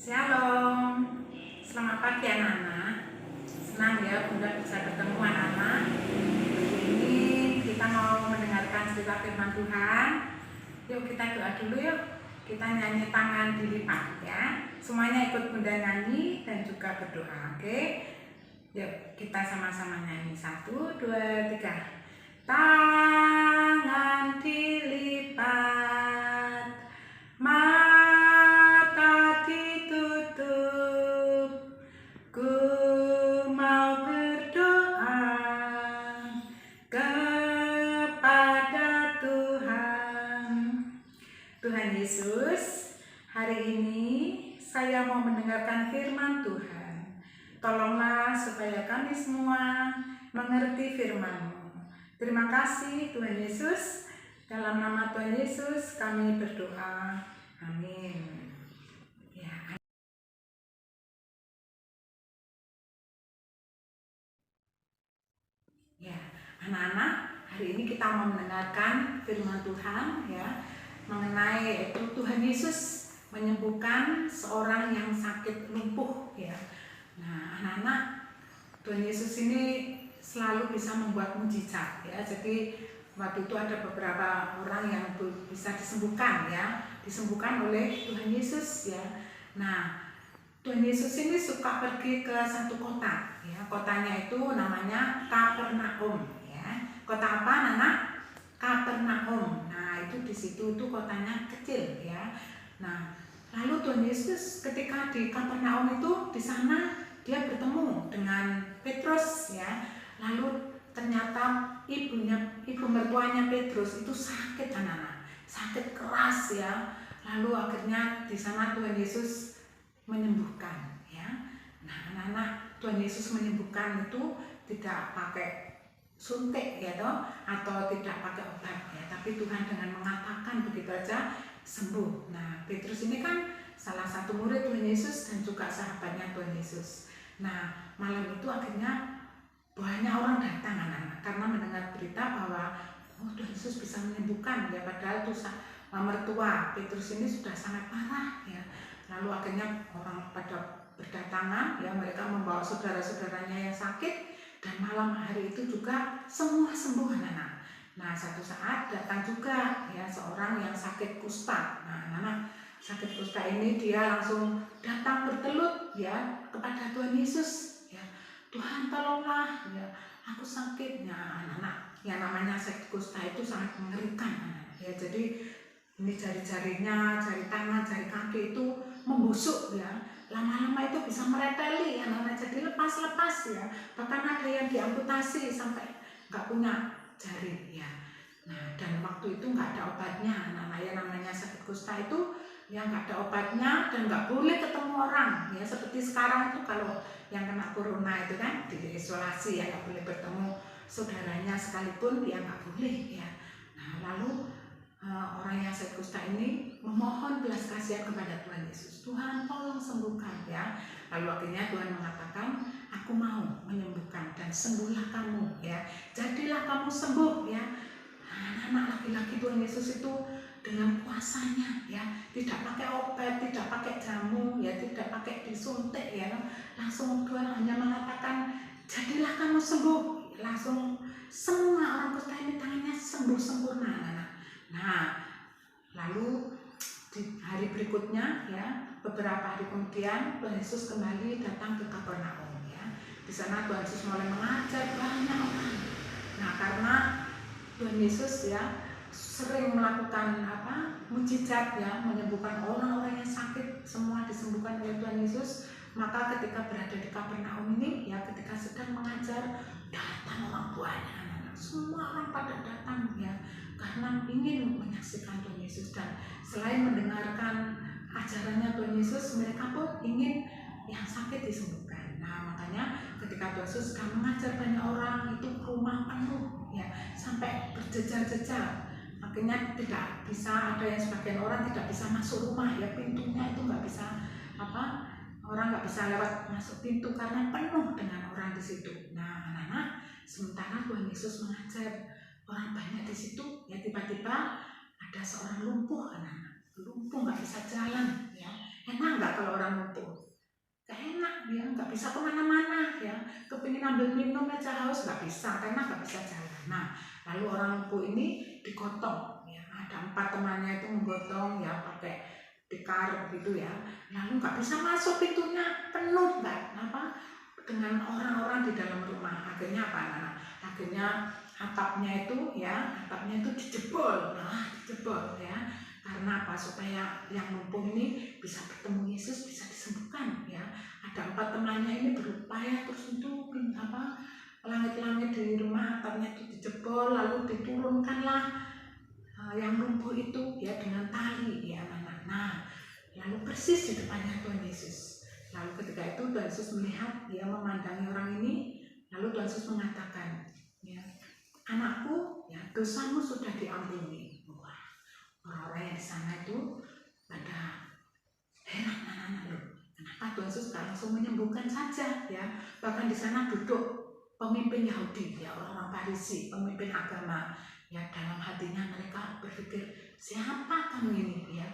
Shalom, selamat pagi anak-anak. Senang ya Bunda bisa bertemu anak-anak. Hari ini kita mau mendengarkan cerita firman Tuhan. Yuk kita doa dulu yuk. Kita nyanyi tangan dilipat ya. Semuanya ikut Bunda nyanyi dan juga berdoa, oke? Yuk kita sama-sama nyanyi. 1, 2, 3. Tangan dilipat, mata ditutup, ku mau berdoa kepada Tuhan. Tuhan Yesus, hari ini saya mau mendengarkan firman Tuhan. Tolonglah supaya kami semua mengerti firman-Mu. Terima kasih Tuhan Yesus. Dalam nama Tuhan Yesus kami berdoa. Amin. Ya, anak-anak, hari ini kita mau mendengarkan firman Tuhan ya, mengenai Tuhan Yesus menyembuhkan seorang yang sakit lumpuh ya. Nah, anak-anak, Tuhan Yesus ini selalu bisa membuat mujizat ya. Jadi waktu itu ada beberapa orang yang bisa disembuhkan ya, disembuhkan oleh Tuhan Yesus ya. Nah, Tuhan Yesus ini suka pergi ke satu kota ya. Kotanya itu namanya Kapernaum ya. Kota apa anak? Kapernaum. Nah, itu di situ itu kotanya kecil ya. Nah, lalu Tuhan Yesus ketika di Kapernaum itu di sana dia bertemu dengan Petrus ya. Lalu ternyata ibu mertuanya Petrus itu sakit anak-anak, sakit keras ya. Lalu akhirnya di sana Tuhan Yesus menyembuhkan ya. Nah, anak-anak, Tuhan Yesus menyembuhkan itu tidak pakai suntik ya toh, atau tidak pakai obat ya, tapi Tuhan dengan mengatakan begitu aja sembuh. Nah, Petrus ini kan salah satu murid Tuhan Yesus dan juga sahabatnya Tuhan Yesus. Nah, malam itu akhirnya banyak orang datang anak-anak karena mendengar berita bahwa Tuhan Yesus bisa menyembuhkan ya, padahal tuh mertua Petrus ini sudah sangat parah ya. Lalu akhirnya orang pada berdatangan ya, mereka membawa saudara-saudaranya yang sakit, dan malam hari itu juga semua sembuh anak-anak. Nah, satu saat datang juga ya seorang yang sakit kusta. Nah, anak-anak, sakit kusta ini dia langsung datang bertelut ya kepada Tuhan Yesus. Tuhan tolonglah ya, aku sakit. Nah, anak-anak, yang namanya sakit kusta itu sangat mengerikan anak-anak ya. Jadi ini jari-jarinya, jari tangan, jari kaki itu membusuk ya. Lama-lama itu bisa mereteli anak-anak, jadi lepas-lepas ya. Bahkan ada yang diamputasi sampai nggak punya jari ya. Nah, dan waktu itu nggak ada obatnya anak-anak, yang namanya sakit kusta itu yang nggak ada obatnya dan nggak boleh ketemu orang ya. Seperti sekarang itu kalau yang kena corona itu kan diisolasi ya, nggak boleh bertemu saudaranya sekalipun ya, nggak boleh ya. Nah, lalu orang yang sakit kusta ini memohon belas kasihan kepada Tuhan Yesus. Tuhan tolong sembuhkan ya. Lalu akhirnya Tuhan mengatakan, aku mau menyembuhkan dan sembuhlah kamu ya. Jadilah kamu sembuh ya. Anak-anak, laki-laki Tuhan Yesus itu dengan kuasanya ya, tidak pakai obat, tidak pakai jamu ya, tidak pakai disuntik ya, langsung Tuhan hanya mengatakan jadilah kamu sembuh. Langsung semua orang kusta ini tangannya sembuh sempurna anak-anak. Nah, lalu di hari berikutnya ya, beberapa hari kemudian Tuhan Yesus kembali datang ke Kapernaum ya. Di sana Tuhan Yesus mulai mengajar banyak orang. Nah, karena Tuhan Yesus ya sering melakukan mujizat ya, menyembuhkan orang-orang yang sakit, semua disembuhkan oleh Tuhan Yesus. Maka ketika berada di Kapernaum ini ya, ketika sedang mengajar, datang orang banyak anak-anak, semua orang pada datang ya, karena ingin menyaksikan Tuhan Yesus. Dan selain mendengarkan ajarannya Tuhan Yesus, mereka pun ingin yang sakit disembuhkan. Nah, makanya ketika Tuhan Yesus sedang mengajar banyak orang, itu rumah penuh ya, sampai berjejar-jejar. Akhirnya tidak bisa, ada yang sebagian orang tidak bisa masuk rumah ya, pintunya itu nggak bisa orang nggak bisa lewat masuk pintu karena penuh dengan orang di situ. Nah, anak-anak, sementara Tuhan Yesus mengajar orang banyak di situ ya, tiba-tiba ada seorang lumpuh anak-anak, lumpuh nggak bisa jalan ya. Enak nggak nggak kalau orang lumpuh? Gak enak, dia nggak bisa kemana-mana ya. Kepingin ambil minum aja haus nggak bisa karena nggak bisa jalan. Nah, lalu orang lumpuh ini digotong ya. Ada 4 temannya itu menggotong ya pakai tikar begitu ya. Lalu nggak bisa masuk, pintunya penuh dengan orang-orang di dalam rumah. Akhirnya apa? Nah, akhirnya atapnya itu dijebol. Nah, dijebol ya. Karena apa? Supaya yang lumpuh ini bisa bertemu Yesus, bisa disembuhkan ya. Ada 4 temannya ini berupaya terus untuk langit-langit di rumah, atapnya itu dijebol, lalu diturunkanlah yang lumpuh itu ya dengan tali ya anak-anak. Nah, lalu persis di depannya Tuhan Yesus. Lalu ketika itu Tuhan Yesus melihat, dia memandangi orang ini, lalu Tuhan Yesus mengatakan, ya, anakku, ya dosamu sudah diampuni. Wah, orang-orang yang di sana itu pada heran, anak-anak loh, kenapa Tuhan Yesus gak langsung menyembuhkan saja ya. Bahkan di sana duduk pemimpin Yahudi, ya orang-orang Farisi, pemimpin agama. Ya dalam hatinya mereka berpikir, siapa kamu ini ya?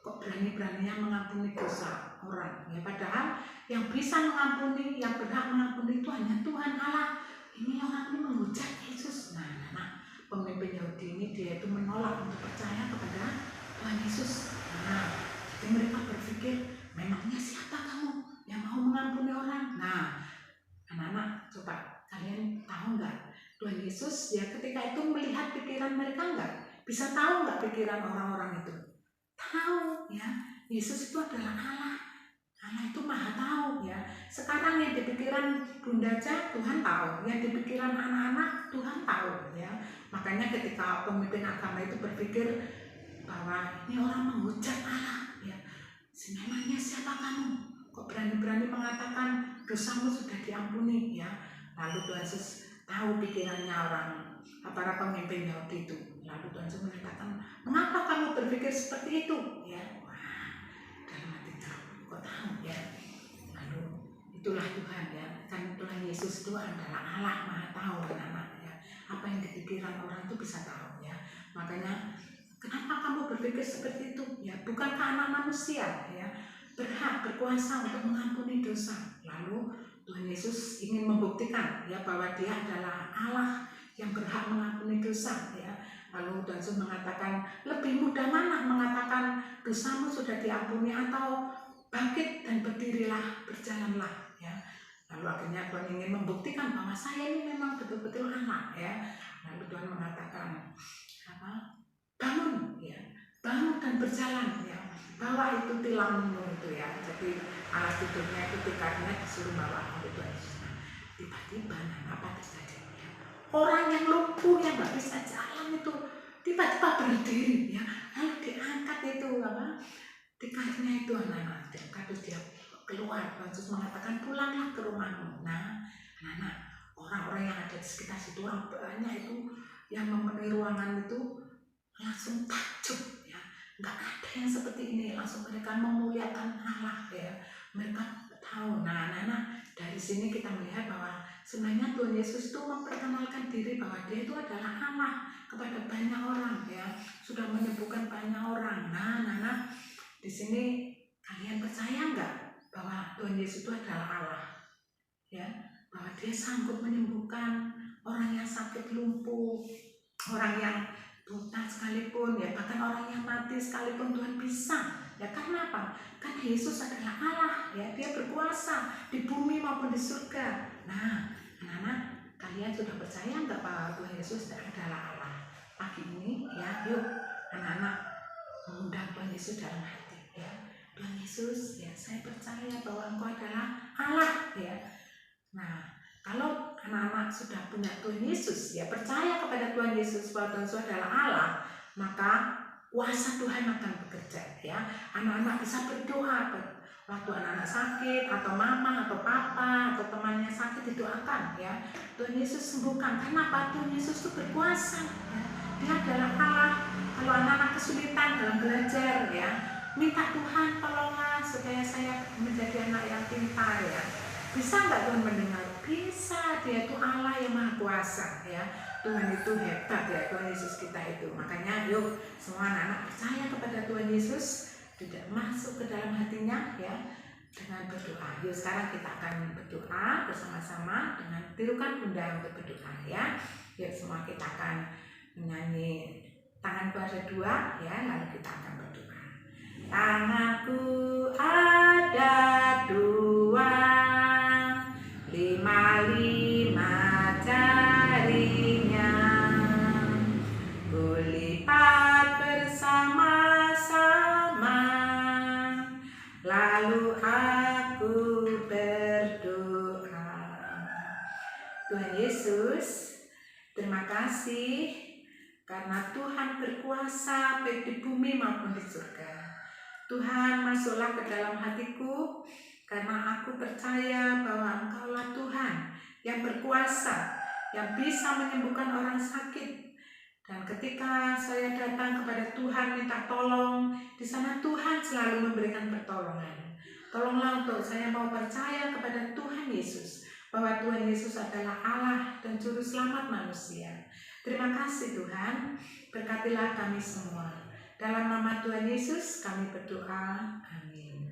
Kok berani-beraninya mengampuni dosa orang ya, padahal yang bisa mengampuni, yang berhak mengampuni itu hanya Tuhan Allah. Ini orang ini menghujat Yesus. Nah, pemimpin Yahudi ini dia itu menolak untuk percaya kepada Tuhan Yesus. Nah, jadi mereka berpikir, memangnya siapa kamu yang mau mengampuni orang? Nah, anak-anak, coba kalian tahu nggak? Tuhan Yesus ya ketika itu melihat pikiran mereka nggak? Bisa tahu nggak pikiran orang-orang itu? Tahu ya, Yesus itu adalah Allah. Allah itu maha tahu ya. Sekarang yang di pikiran Bunda Ca, Tuhan tahu. Yang di pikiran anak-anak, Tuhan tahu ya. Makanya ketika pemimpin agama itu berpikir bahwa ini orang menghujat Allah ya. Memangnya siapa kamu? Kok berani-berani mengatakan dosamu sudah diampuni ya. Lalu Tuhan Yesus tahu pikirannya para pemimpin Yahudi itu. Lalu Tuhan Yesus mengatakan, mengapa kamu berpikir seperti itu? Ya, wah, dalam hati kok tahu ya. Lalu itulah Tuhan ya. Kan Tuhan Yesus itu adalah Allah, maha tahu anak-anak ya. Apa yang di pikiran orang itu bisa tahu ya. Makanya kenapa kamu berpikir seperti itu? Ya, bukankah anak manusia ya berhak berkuasa untuk mengampuni dosa? Lalu Tuhan Yesus ingin membuktikan ya bahwa dia adalah Allah yang berhak mengampuni dosa ya. Lalu Tuhan Yesus mengatakan, lebih mudah mana mengatakan dosamu sudah diampuni atau bangkit dan berdirilah, berjalanlah ya. Lalu akhirnya Tuhan ingin membuktikan bahwa saya ini memang betul-betul Allah ya. Lalu Tuhan mengatakan bangun ya, bangun dan berjalan ya. Bawa itu tilangmu itu ya. Jadi alas tidurnya itu tikarnya disuruh bawa oleh Tuhan Yesus. Tiba-tiba apa terjadi ya? Orang yang lumpuh yang nggak bisa jalan itu tiba-tiba berdiri ya. Lalu diangkat itu tikarnya itu anak-anak diangkat, terus dia keluar. Tuhan Yesus mengatakan pulanglah ke rumahmu. Nah, anak-anak, orang-orang yang ada di sekitar situ, orang banyak itu yang memenuhi ruangan itu langsung takjub ya. Nggak ada yang seperti ini, langsung mereka memuliakan Allah ya. Mereka tahu. Nah, anak-anak, dari sini kita melihat bahwa sebenarnya Tuhan Yesus itu memperkenalkan diri bahwa dia itu adalah Allah kepada banyak orang ya, sudah menyembuhkan banyak orang. Nah, anak-anak, di sini kalian percaya nggak bahwa Tuhan Yesus itu adalah Allah ya, bahwa dia sanggup menyembuhkan orang yang sakit lumpuh, orang yang buta sekalipun ya, bahkan orang yang mati sekalipun Tuhan bisa ya. Karena apa? Kan Yesus adalah Allah ya, dia berkuasa di bumi maupun di surga. Nah, anak-anak, kalian sudah percaya nggak bahwa Tuhan Yesus adalah Allah? Pagi ini ya, yuk anak-anak mengundang Tuhan Yesus dalam hati ya. Tuhan Yesus ya, saya percaya bahwa Engkau adalah Allah ya. Nah, kalau anak-anak sudah punya Tuhan Yesus ya, percaya kepada Tuhan Yesus bahwa Tuhan Yesus adalah Allah, maka kuasa Tuhan akan bekerja ya. Anak-anak bisa berdoa waktu anak-anak sakit, atau mama atau papa atau temannya sakit, didoakan ya. Tuhan Yesus sembuhkan. Kenapa? Tuhan Yesus itu berkuasa ya. Dia adalah Allah. Kalau anak-anak kesulitan dalam belajar ya, minta Tuhan tolonglah supaya saya menjadi anak yang pintar ya. Bisa nggak Tuhan mendengar? Bisa, dia itu Allah yang maha kuasa ya. Tuhan itu hebat ya, Tuhan Yesus kita itu. Makanya yuk semua anak-anak percaya kepada Tuhan Yesus tidak masuk ke dalam hatinya ya, dengan berdoa. Yuk sekarang kita akan berdoa bersama-sama dengan tirukan bunda untuk berdoa ya. Yuk semua kita akan menyanyi tangan pada dua ya, lalu kita akan berdoa. Tanganku ada dua, 5 jarinya, kulipat bersama-sama, lalu aku berdoa. Tuhan Yesus, terima kasih karena Tuhan berkuasa baik di bumi maupun di surga. Tuhan, masuklah ke dalam hatiku karena aku percaya bahwa Engkaulah Tuhan yang berkuasa, yang bisa menyembuhkan orang sakit. Dan ketika saya datang kepada Tuhan minta tolong, di sana Tuhan selalu memberikan pertolongan. Tolonglah untuk saya mau percaya kepada Tuhan Yesus, bahwa Tuhan Yesus adalah Allah dan Juru Selamat manusia. Terima kasih Tuhan, berkatilah kami semua. Dalam nama Tuhan Yesus kami berdoa, amin.